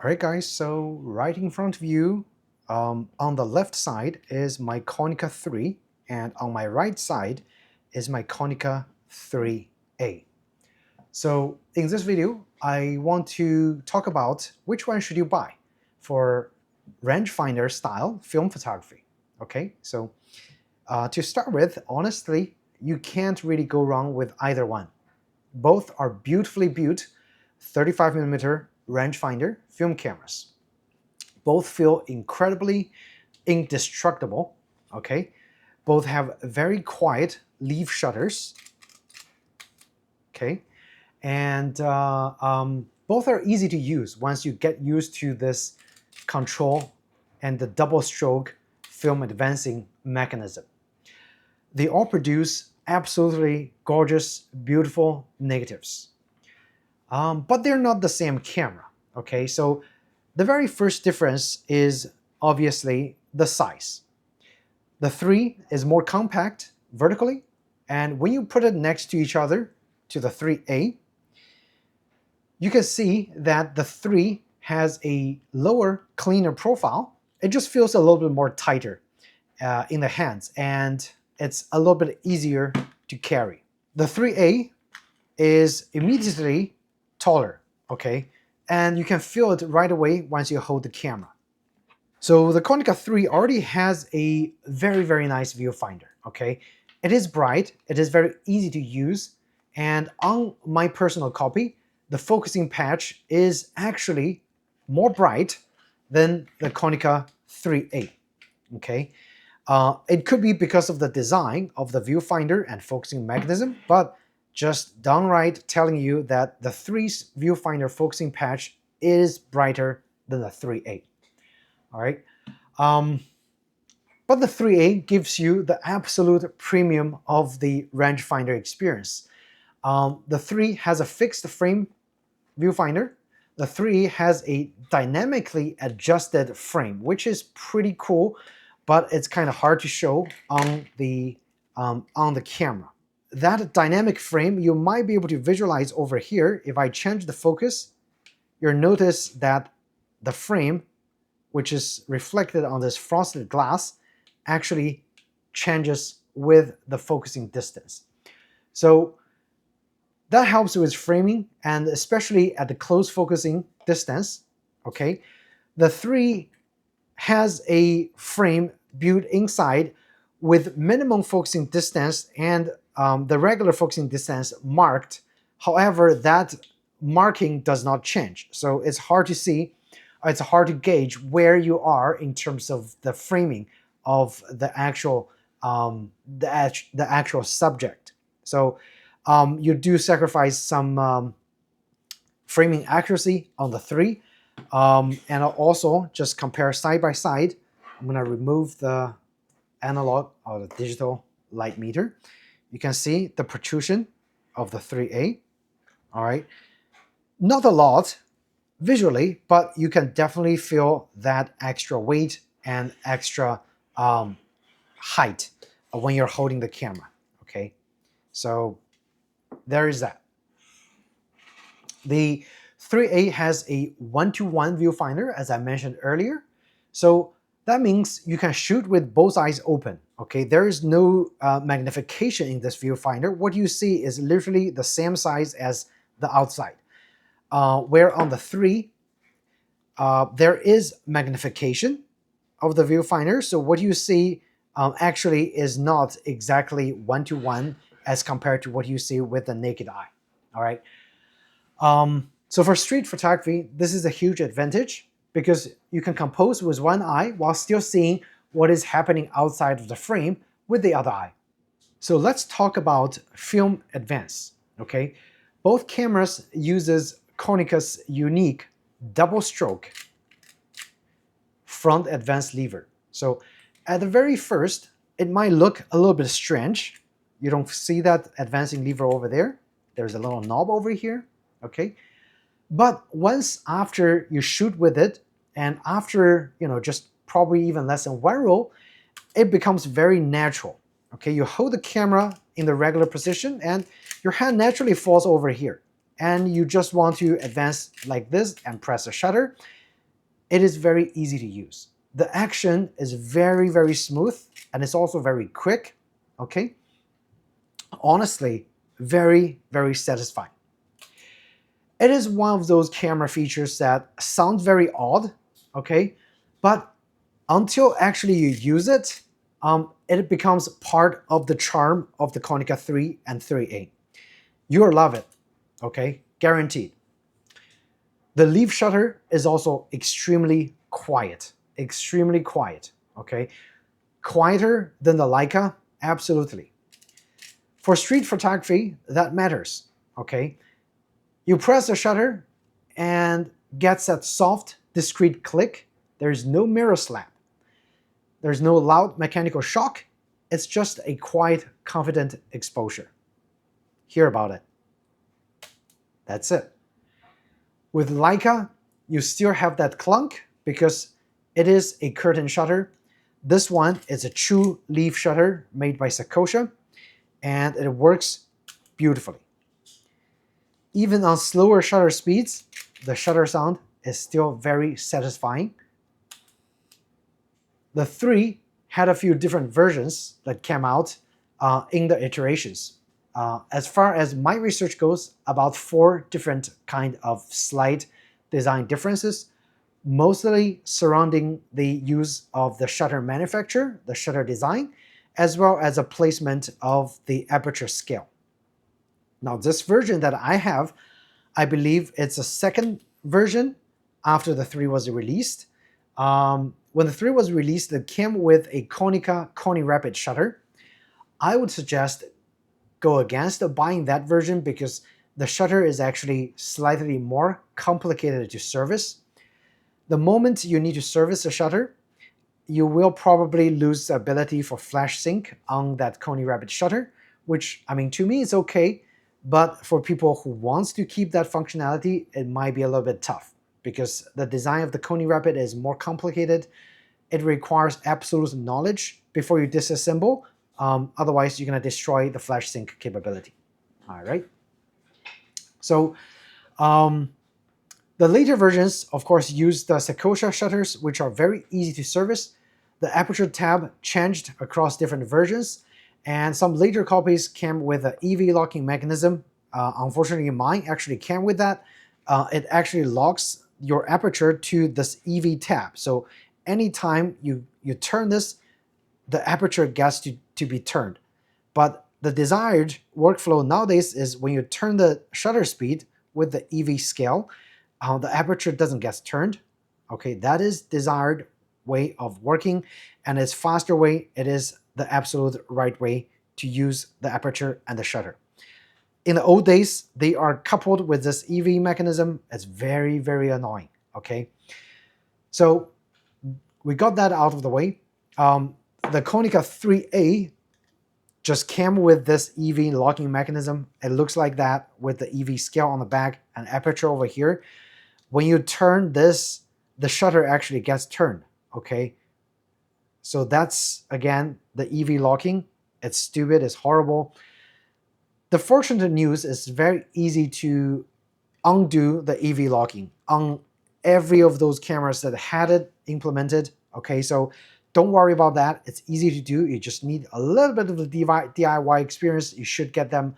Alright guys, so right in front of you, on the left side is my Konica 3, and on my right side is my Konica IIIA. So in this video, I want to talk about which one should you buy for rangefinder style film photography. Okay, so to start with, honestly, you can't really go wrong with either one. Both are beautifully built 35mm rangefinder film cameras. Both feel incredibly indestructible, okay? Both have very quiet leaf shutters, okay? And both are easy to use once you get used to this control and the double stroke film advancing mechanism. They all produce absolutely gorgeous, beautiful negatives. But they're not the same camera, okay? So the very first difference is obviously the size. The 3 is more compact vertically, and when you put it next to each other, to the 3A, you can see that the 3 has a lower, cleaner profile. It just feels a little bit more tighter in the hands, and it's a little bit easier to carry. The 3A is immediately taller, okay? And you can feel it right away once you hold the camera. So the Konica 3 already has a very nice viewfinder, okay? It is bright, it is very easy to use, and on my personal copy, the focusing patch is actually more bright than the Konica 3A, okay? It could be because of the design of the viewfinder and focusing mechanism, but just downright telling you that the 3's viewfinder focusing patch is brighter than the 3A. All right, but the 3A gives you the absolute premium of the rangefinder experience. The 3 has a fixed frame viewfinder. The 3 has a dynamically adjusted frame, which is pretty cool, but it's kind of hard to show on the camera. That dynamic frame you might be able to visualize over here. If I change the focus, you'll notice that the frame, which is reflected on this frosted glass, actually changes with the focusing distance. So that helps with framing, and especially at the close focusing distance, okay? The 3 has a frame built inside with minimum focusing distance and the regular focusing distance marked. However, that marking does not change. So it's hard to see, it's hard to gauge where you are in terms of the framing of the actual subject. So you do sacrifice some framing accuracy on the 3. And I'll also just compare side by side. I'm going to remove the analog or the digital light meter. You can see the protrusion of the 3A. All right, not a lot visually, but you can definitely feel that extra weight and extra height when you're holding the camera. Okay, so there is that. The 3A has a 1:1 viewfinder, as I mentioned earlier. So that means you can shoot with both eyes open. Okay, there is no magnification in this viewfinder. What you see is literally the same size as the outside. Where on the 3, there is magnification of the viewfinder. So what you see actually is not exactly 1:1 as compared to what you see with the naked eye. All right. So for street photography, this is a huge advantage because you can compose with one eye while still seeing what is happening outside of the frame with the other eye. So let's talk about film advance, okay? Both cameras uses Konica's unique double stroke front advance lever. So at the very first, it might look a little bit strange. You don't see that advancing lever over there. There's a little knob over here, okay? But once after you shoot with it, and after, just probably even less than one roll, it becomes very natural. Okay, you hold the camera in the regular position and your hand naturally falls over here. And you just want to advance like this and press the shutter. it is very easy to use. The action is very, very smooth, and it's also very quick, okay? Honestly, very, very satisfying. It is one of those camera features that sounds very odd, okay? But until actually you use it, it becomes part of the charm of the Konica 3 and 3A. You'll love it, okay? Guaranteed. The leaf shutter is also extremely quiet, okay? Quieter than the Leica, absolutely. For street photography, that matters, okay? You press the shutter and gets that soft, discrete click. There's no mirror slap. There's no loud mechanical shock. It's just a quiet, confident exposure. Hear about it. That's it. With Leica, you still have that clunk because it is a curtain shutter. This one is a true leaf shutter made by Konica, and it works beautifully. Even on slower shutter speeds, the shutter sound is still very satisfying. The 3 had a few different versions that came out in the iterations. As far as my research goes, about 4 different kind of slight design differences, mostly surrounding the use of the shutter manufacture, the shutter design, as well as a placement of the aperture scale. Now, this version that I have, I believe it's a second version after the 3 was released. When the 3 was released, it came with a Konica Koni Rapid shutter. I would suggest go against buying that version because the shutter is actually slightly more complicated to service. The moment you need to service the shutter, you will probably lose the ability for flash sync on that Koni Rapid shutter, which, I mean, to me is okay, but for people who wants to keep that functionality, it might be a little bit tough because the design of the Koni Rapid is more complicated. It requires absolute knowledge before you disassemble. Otherwise, you're going to destroy the flash sync capability. All right. So the later versions, of course, use the Konica shutters, which are very easy to service. The aperture tab changed across different versions, and some later copies came with an EV locking mechanism. Unfortunately, mine actually came with that. It actually locks your aperture to this EV tab. So anytime you turn this, the aperture gets to be turned. But the desired workflow nowadays is when you turn the shutter speed with the EV scale, the aperture doesn't get turned. Okay, that is desired way of working, and it's faster way. It is the absolute right way to use the aperture and the shutter. In the old days, they are coupled with this EV mechanism. It's very, very annoying. Okay, so we got that out of the way. The Konica 3A just came with this EV locking mechanism. It looks like that with the EV scale on the back and aperture over here. When you turn this, the shutter actually gets turned, okay? So that's, again, the EV locking. It's stupid, it's horrible. The fortunate news is very easy to undo the EV locking on every of those cameras that had it implemented, okay? So don't worry about that. It's easy to do. You just need a little bit of the DIY experience. You should get them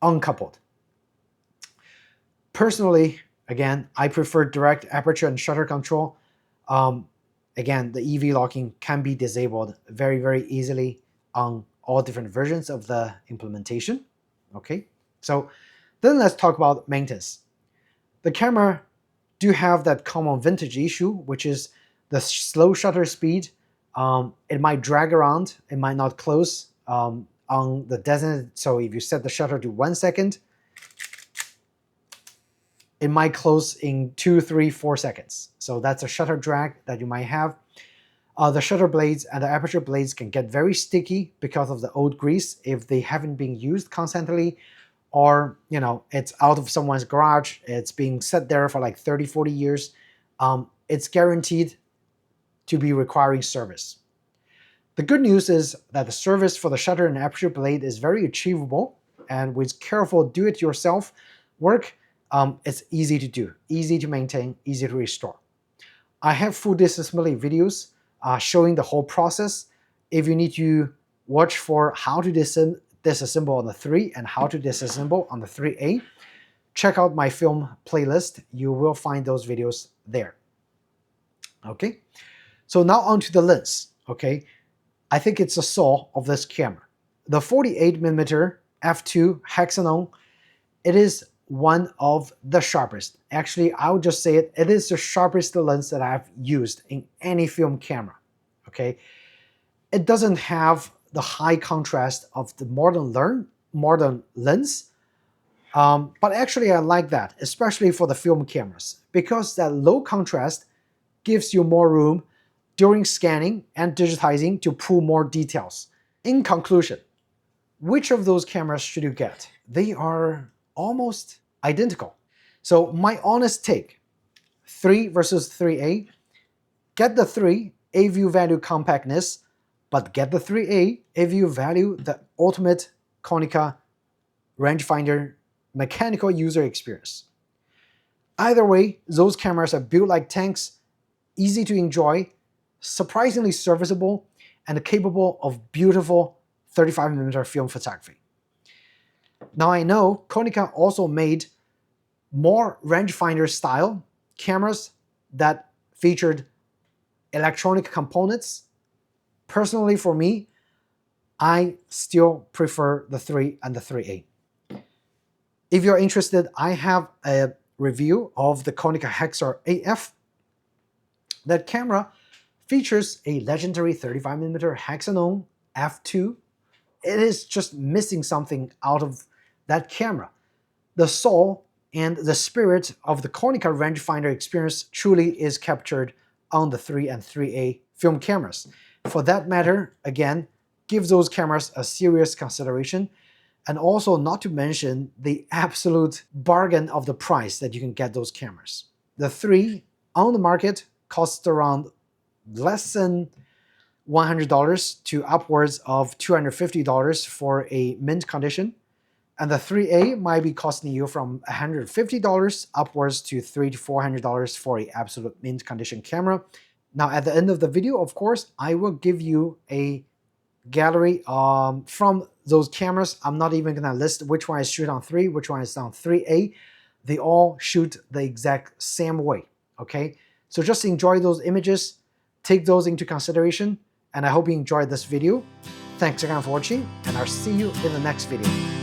uncoupled. Personally, again, I prefer direct aperture and shutter control. Again, the EV locking can be disabled very, very easily on all different versions of the implementation. Okay, so then let's talk about maintenance. The camera do have that common vintage issue, which is the slow shutter speed. It might drag around, it might not close on the designated. So if you set the shutter to 1 second, it might close in 2, 3, 4 seconds. So that's a shutter drag that you might have. The shutter blades and the aperture blades can get very sticky because of the old grease if they haven't been used constantly, or it's out of someone's garage, it's being set there for like 30, 40 years. It's guaranteed to be requiring service. The good news is that the service for the shutter and aperture blade is very achievable, and with careful do-it-yourself work, It's easy to do, easy to maintain, easy to restore. I have full disassembly videos showing the whole process. If you need to watch for how to disassemble on the 3 and how to disassemble on the 3A, check out my film playlist. You will find those videos there. Okay, so now onto the lens. Okay, I think it's the soul of this camera. The 48mm f2 Hexanon, it is one of the sharpest. Actually, I would just say it is the sharpest lens that I've used in any film camera. Okay, it doesn't have the high contrast of the modern lens, but actually I like that, especially for the film cameras, because that low contrast gives you more room during scanning and digitizing to pull more details. In conclusion, which of those cameras should you get? They are almost identical. So my honest take, 3 versus 3A, get the 3 if you value compactness, but get the 3A if you value the ultimate Konica rangefinder mechanical user experience. Either way, those cameras are built like tanks, easy to enjoy, surprisingly serviceable, and capable of beautiful 35mm film photography. Now I know Konica also made more rangefinder style cameras that featured electronic components. Personally, for me, I still prefer the 3 and the 3A. If you're interested, I have a review of the Konica Hexa AF. That camera features a legendary 35mm Hexanon f2. It is just missing something out of that camera. The soul and the spirit of the Konica rangefinder experience truly is captured on the 3 and 3A film cameras. For that matter, again, give those cameras a serious consideration, and also not to mention the absolute bargain of the price that you can get those cameras. The 3 on the market costs around less than $100 to upwards of $250 for a mint condition, and the 3A might be costing you from $150 upwards to $300 to $400 for an absolute mint condition camera. Now at the end of the video, of course, I will give you a gallery from those cameras. I'm not even gonna list which one is shoot on 3, which one is on 3A. They all shoot the exact same way, okay? So just enjoy those images, take those into consideration, and I hope you enjoyed this video. Thanks again for watching, and I'll see you in the next video.